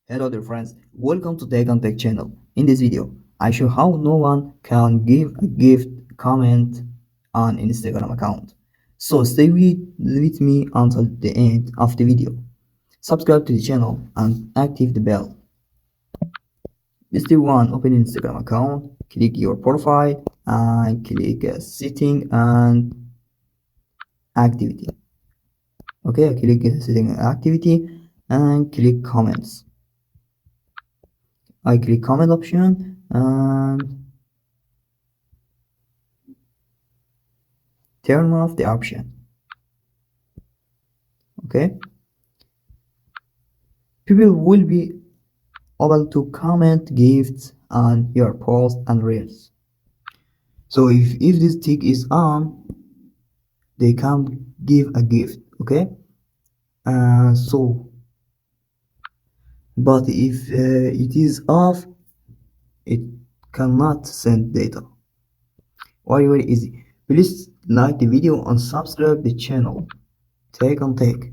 Hello dear friends, welcome to Tech channel. In this video, I show how no one can give a gift comment on Instagram account. So stay with me until the end of the video. Subscribe to the channel and activate the bell. Step 1. Open Instagram account. Click your profile and click setting and activity. Okay, click setting and activity and click comments. I click comment option and turn off the option. Okay, people will be able to comment gifts on your post and reels. So if this tick is on, they can give a gift. Okay, but if it is off, it cannot send data. Very easy. Please like the video and subscribe the channel. Take on take.